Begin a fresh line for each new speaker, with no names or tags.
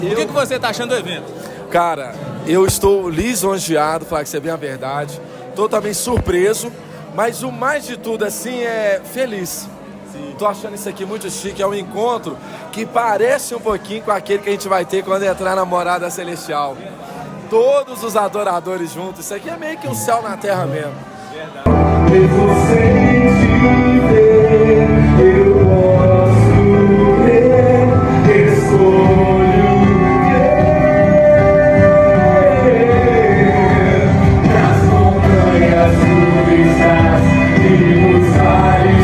O que você está achando do evento?
Cara, eu estou lisonjeado, falar que isso é bem a verdade. Totalmente surpreso, mas o mais de tudo, assim, é feliz. Tô achando isso aqui muito chique, é um encontro que parece um pouquinho com aquele que a gente vai ter quando entrar na Morada Celestial. Todos os adoradores juntos, isso aqui é meio que um céu na terra mesmo.
Mesmo sem te ver, eu posso ver, escolho ver nas montanhas tu estás e nos vales.